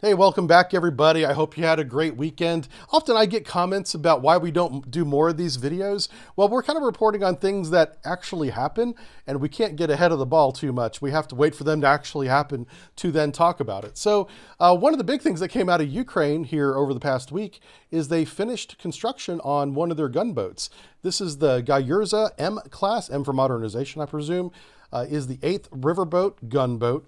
Hey, welcome back everybody. I hope you had a great weekend. Often I get comments about why we don't do more of these videos. Well, we're kind of reporting on things that actually happen, and we can't get ahead of the ball too much. We have to wait for them to actually happen to then talk about it. So one of the big things that came out of Ukraine here over the past week is they finished construction on one of their gunboats. This is the Gyurza M class, M for modernization, I presume, is the 8th riverboat gunboat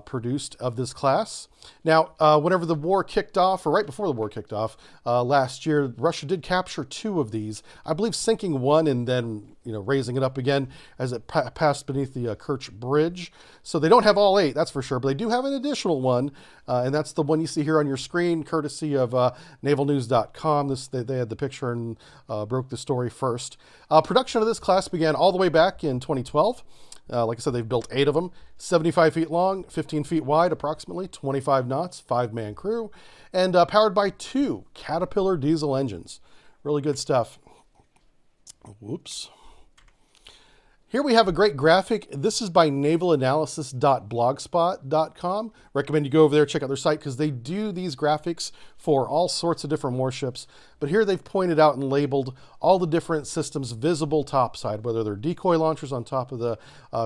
produced of this class. Now, whenever the war kicked off, or right before the war kicked off last year, Russia did capture 2 of these. I believe sinking one and then raising it up again as it passed beneath the Kerch Bridge. So they don't have all 8, that's for sure, but they do have an additional one, and that's the one you see here on your screen, courtesy of navalnews.com. They had the picture and broke the story first. Production of this class began all the way back in 2012. Like I said, they've built 8 of them, 75 feet long, 15 feet wide, approximately 25 knots, 5-man crew, and powered by 2 Caterpillar diesel engines. Really good stuff. Whoops. Here we have a great graphic. This is by navalanalysis.blogspot.com. Recommend you go over there, check out their site, because they do these graphics for all sorts of different warships. But here they've pointed out and labeled all the different systems visible topside, whether they're decoy launchers on top of the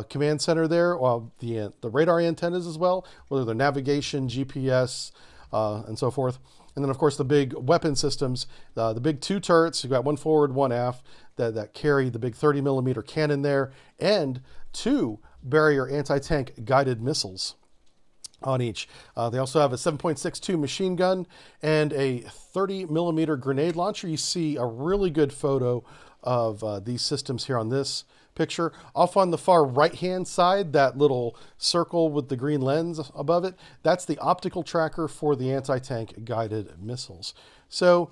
command center there, or the radar antennas as well, whether they're navigation, GPS, and so forth. And then, of course, the big weapon systems, the big 2 turrets. You've got one forward, one aft, that carry the big 30-millimeter cannon there, and 2 barrier anti-tank guided missiles on each. They also have a 7.62 machine gun and a 30-millimeter grenade launcher. You see a really good photo of these systems here on this picture. Off on the far right-hand side, that little circle with the green lens above it, that's the optical tracker for the anti-tank guided missiles. So,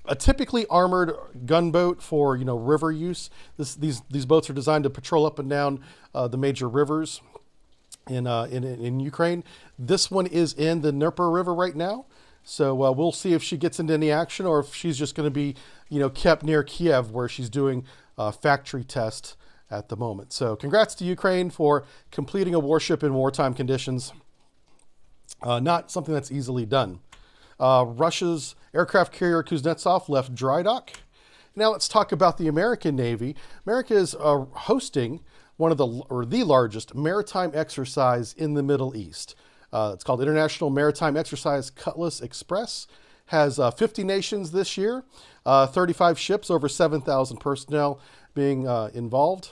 a typically armored gunboat for river use. These boats are designed to patrol up and down the major rivers in Ukraine. This one is in the Dnieper River right now. So we'll see if she gets into any action or if she's just going to be kept near Kiev, where she's doing factory test at the moment. So congrats to Ukraine for completing a warship in wartime conditions. Not something that's easily done. Russia's aircraft carrier Kuznetsov left dry dock. Now let's talk about the American Navy. America is hosting one of the largest maritime exercise in the Middle East. It's called International Maritime Exercise Cutlass Express. Has 50 nations this year, 35 ships, over 7,000 personnel being involved.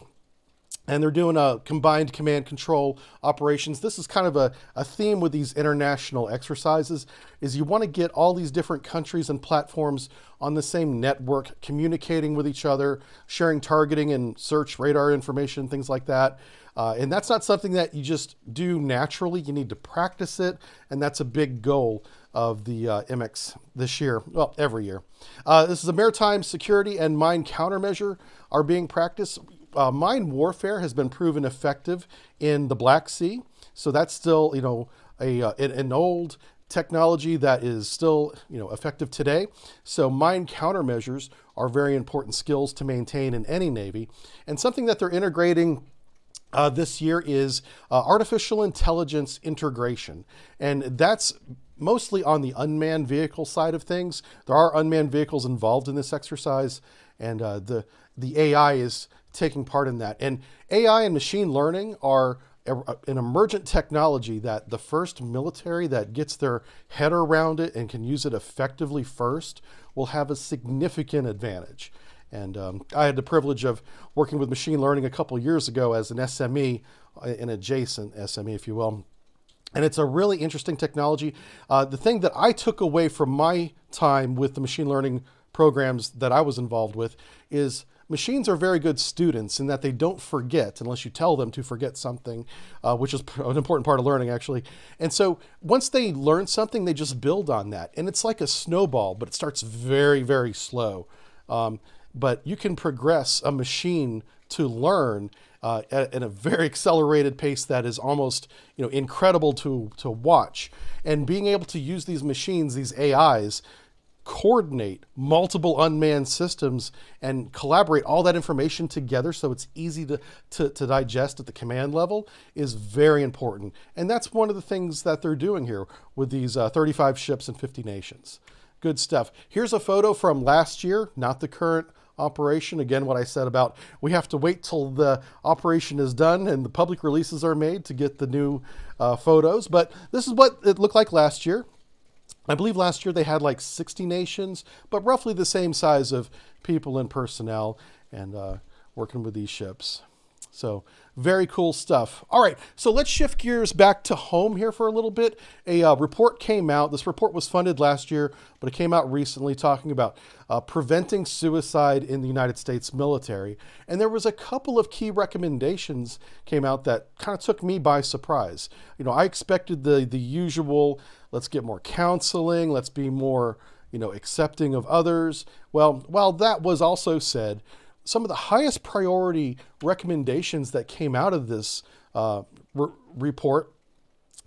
And they're doing combined command control operations. This is kind of a theme with these international exercises, is you want to get all these different countries and platforms on the same network, communicating with each other, sharing targeting and search radar information, things like that. And that's not something that you just do naturally. You need to practice it, and that's a big goal of the MX this year, well, every year. This is a maritime security and mine countermeasure are being practiced. Mine warfare has been proven effective in the Black Sea, so that's still an old technology that is still effective today. So mine countermeasures are very important skills to maintain in any navy, and something that they're integrating this year is artificial intelligence integration, and that's mostly on the unmanned vehicle side of things. There are unmanned vehicles involved in this exercise, and the AI is taking part in that. And AI and machine learning are an emergent technology that the first military that gets their head around it and can use it effectively first will have a significant advantage. And I had the privilege of working with machine learning a couple years ago as an SME, an adjacent SME, if you will. And it's a really interesting technology. The thing that I took away from my time with the machine learning programs that I was involved with is machines are very good students in that they don't forget unless you tell them to forget something, which is an important part of learning, actually. And so once they learn something, they just build on that. And it's like a snowball, but it starts very, very slow. But you can progress a machine to learn at a very accelerated pace that is almost incredible to watch. And being able to use these machines, these AIs, coordinate multiple unmanned systems and collaborate all that information together so it's easy to digest at the command level is very important. And that's one of the things that they're doing here with these 35 ships and 50 nations. Good stuff. Here's a photo from last year, not the current operation. Again, what I said about we have to wait till the operation is done and the public releases are made to get the new photos. But this is what it looked like last year. I believe last year they had like 60 nations, but roughly the same size of people and personnel and working with these ships. So very cool stuff. All right, so let's shift gears back to home here for a little bit. A report came out. This report was funded last year, but it came out recently talking about preventing suicide in the United States military. And there was a couple of key recommendations came out that kind of took me by surprise. You know, I expected the usual, let's get more counseling, let's be more, you know, accepting of others. Well, while that was also said, some of the highest priority recommendations that came out of this report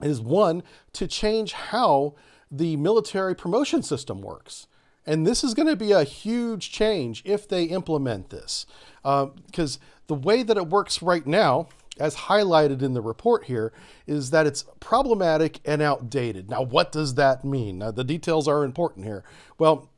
is one, to change how the military promotion system works. And this is going to be a huge change if they implement this, because the way that it works right now, as highlighted in the report here, is that it's problematic and outdated. Now, what does that mean? Now, the details are important here. Well,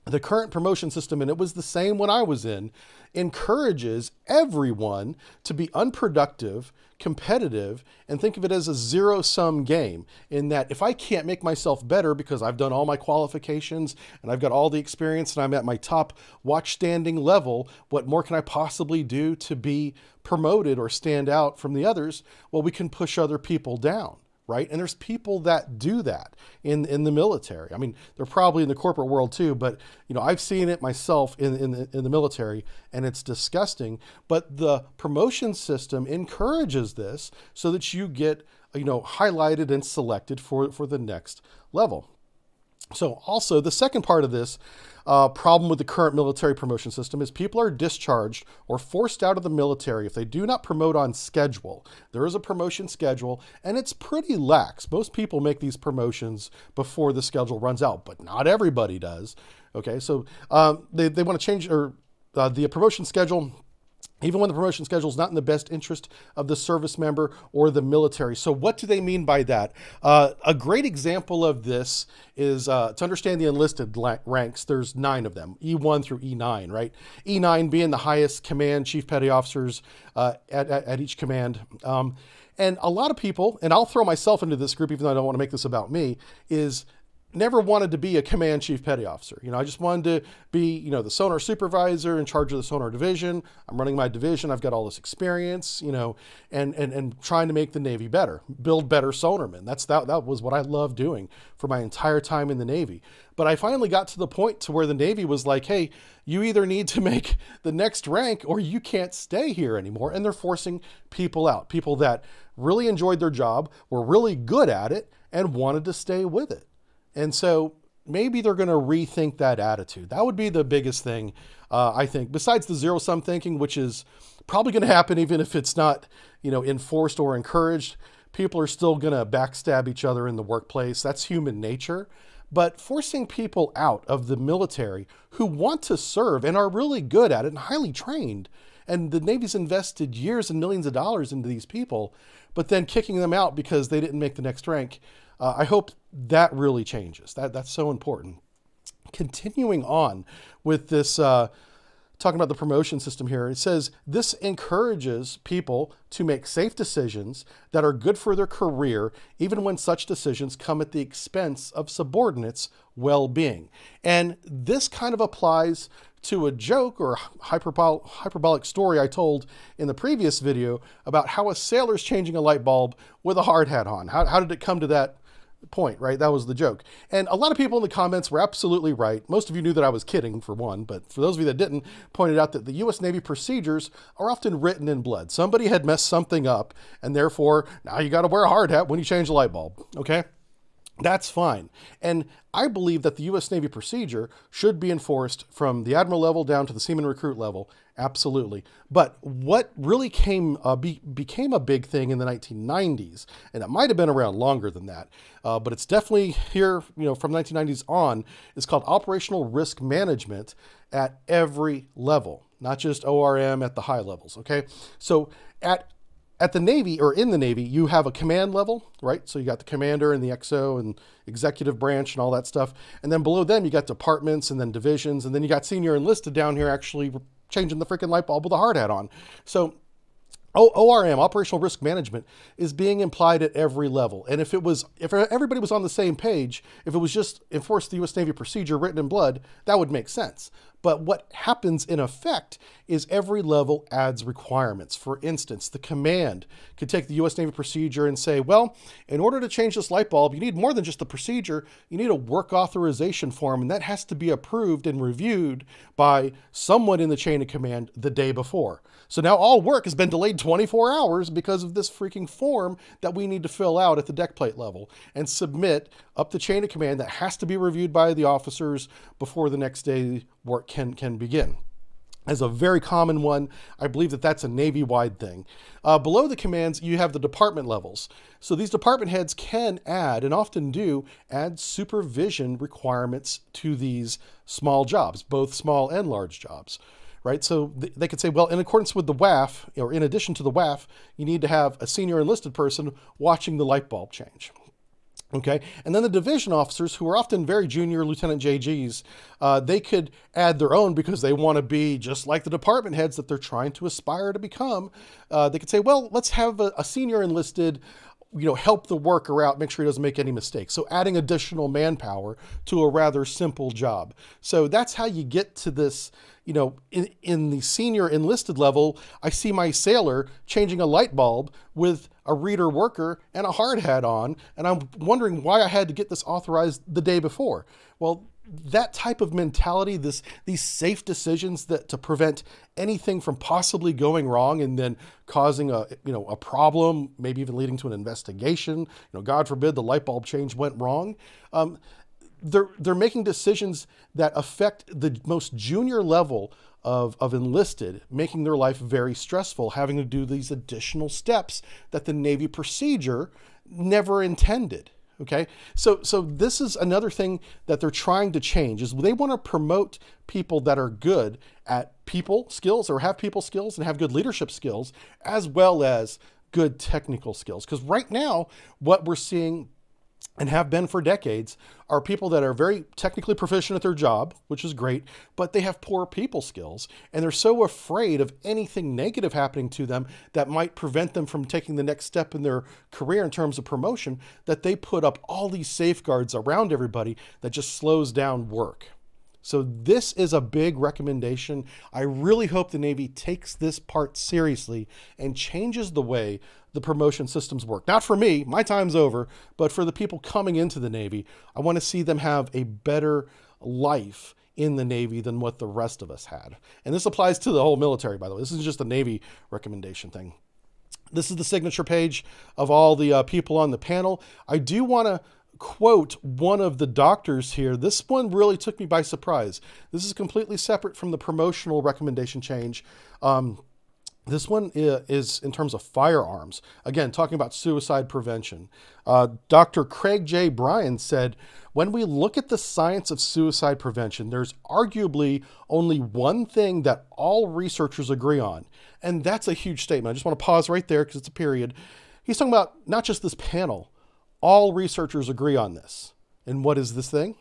the current promotion system, and it was the same when I was in, encourages everyone to be unproductive, competitive, and think of it as a zero-sum game, in that if I can't make myself better because I've done all my qualifications and I've got all the experience and I'm at my top watch standing level, what more can I possibly do to be promoted or stand out from the others? Well, we can push other people down. Right? And there's people that do that in the military. I mean, they're probably in the corporate world too, but you know, I've seen it myself in the military, and it's disgusting. But the promotion system encourages this so that you get, you know, highlighted and selected for the next level. So also the second part of this problem with the current military promotion system is people are discharged or forced out of the military if they do not promote on schedule. There is a promotion schedule, and it's pretty lax. Most people make these promotions before the schedule runs out, but not everybody does. Okay, so they want to change the promotion schedule, even when the promotion schedule is not in the best interest of the service member or the military. So what do they mean by that? A great example of this is to understand the enlisted ranks. There's 9 of them, E1 through E9, right? E9 being the highest command, chief petty officers at each command. And a lot of people, and I'll throw myself into this group even though I don't want to make this about me, is never wanted to be a command chief petty officer. You know, I just wanted to be, you know, the sonar supervisor in charge of the sonar division. I'm running my division. I've got all this experience, you know, and trying to make the Navy better, build better sonarmen. That was what I loved doing for my entire time in the Navy. But I finally got to the point to where the Navy was like, hey, you either need to make the next rank or you can't stay here anymore. And they're forcing people out, people that really enjoyed their job, were really good at it, and wanted to stay with it. And so maybe they're going to rethink that attitude. That would be the biggest thing, I think, besides the zero-sum thinking, which is probably going to happen even if it's not, you know, enforced or encouraged. People are still going to backstab each other in the workplace. That's human nature. But forcing people out of the military who want to serve and are really good at it and highly trained, and the Navy's invested years and millions of dollars into these people, but then kicking them out because they didn't make the next rank, I hope that really changes. That's so important. Continuing on with this, talking about the promotion system here, it says this encourages people to make safe decisions that are good for their career, even when such decisions come at the expense of subordinates' well-being. And this kind of applies to a joke or hyperbolic story I told in the previous video about how a sailor's changing a light bulb with a hard hat on. How did it come to that point, right? That was the joke. And a lot of people in the comments were absolutely right. Most of you knew that I was kidding, for one, but for those of you that didn't, pointed out that the U.S. Navy procedures are often written in blood. Somebody had messed something up, and therefore now you got to wear a hard hat when you change the light bulb, okay? That's fine. And I believe that the U.S. Navy procedure should be enforced from the admiral level down to the seaman recruit level. Absolutely. But what really became a big thing in the 1990s, and it might have been around longer than that, but it's definitely here, from 1990s on, is called operational risk management at every level, not just ORM at the high levels. Okay. So at the Navy, or in the Navy, you have a command level, right? So you got the commander and the XO and executive branch and all that stuff. And then below them, you got departments and then divisions. And then you got senior enlisted down here actually changing the freaking light bulb with a hard hat on. So ORM, operational risk management, is being implied at every level. And if everybody was on the same page, if it was just enforce the U.S. Navy procedure written in blood, that would make sense. But what happens in effect is every level adds requirements. For instance, the command could take the U.S. Navy procedure and say, well, in order to change this light bulb, you need more than just the procedure. You need a work authorization form, and that has to be approved and reviewed by someone in the chain of command the day before. So now all work has been delayed 24 hours because of this freaking form that we need to fill out at the deck plate level and submit up the chain of command that has to be reviewed by the officers before the next day work can begin. As a very common one, I believe that that's a Navy-wide thing. Below the commands, you have the department levels. So these department heads can add, and often do, add supervision requirements to these small jobs, both small and large jobs. Right? So they could say, well, in accordance with the WAF, or in addition to the WAF, you need to have a senior enlisted person watching the light bulb change. Okay, and then the division officers, who are often very junior Lieutenant JGs, they could add their own because they want to be just like the department heads that they're trying to aspire to become. They could say, well, let's have a senior enlisted, help the worker out, make sure he doesn't make any mistakes. So adding additional manpower to a rather simple job. So that's how you get to this, in the senior enlisted level, I see my sailor changing a light bulb with a reader worker and a hard hat on, and I'm wondering why I had to get this authorized the day before. Well, that type of mentality, these safe decisions to prevent anything from possibly going wrong and then causing a problem, maybe even leading to an investigation. God forbid the light bulb change went wrong. They're making decisions that affect the most junior level of enlisted, making their life very stressful, having to do these additional steps that the Navy procedure never intended. Okay, so this is another thing that they're trying to change, is they want to promote people that are good at people skills, or have people skills and have good leadership skills, as well as good technical skills. Because right now, what we're seeing and have been for decades are people that are very technically proficient at their job, which is great, but they have poor people skills, and they're so afraid of anything negative happening to them that might prevent them from taking the next step in their career in terms of promotion, that they put up all these safeguards around everybody that just slows down work. So this is a big recommendation. I really hope the Navy takes this part seriously and changes the way the promotion systems work. Not for me, my time's over, but for the people coming into the Navy, I want to see them have a better life in the Navy than what the rest of us had. And this applies to the whole military, by the way. This isn't just a Navy recommendation thing. This is the signature page of all the people on the panel. I do want to quote one of the doctors here. This one really took me by surprise. This is completely separate from the promotional recommendation change. This one is in terms of firearms. Again, talking about suicide prevention. Dr. Craig J. Bryan said, when we look at the science of suicide prevention, there's arguably only one thing that all researchers agree on. And that's a huge statement. I just want to pause right there because it's a period. He's talking about not just this panel. All researchers agree on this. And what is this thing?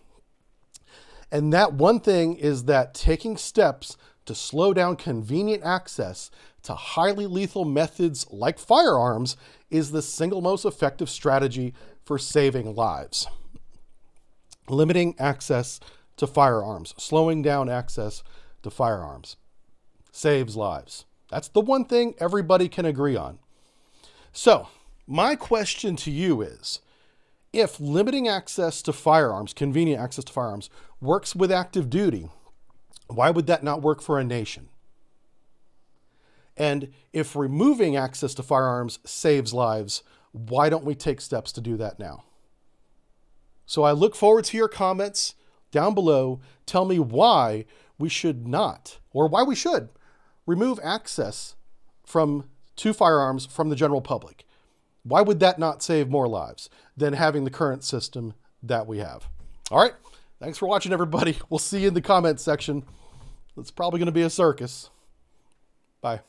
And that one thing is that taking steps to slow down convenient access to highly lethal methods like firearms is the single most effective strategy for saving lives. Limiting access to firearms, slowing down access to firearms, saves lives. That's the one thing everybody can agree on. So, my question to you is, if limiting access to firearms, convenient access to firearms, works with active duty, why would that not work for a nation? And if removing access to firearms saves lives, why don't we take steps to do that now? So I look forward to your comments down below. Tell me why we should not, or why we should, remove access to firearms from the general public. Why would that not save more lives than having the current system that we have? All right. Thanks for watching, everybody. We'll see you in the comments section. It's probably going to be a circus. Bye.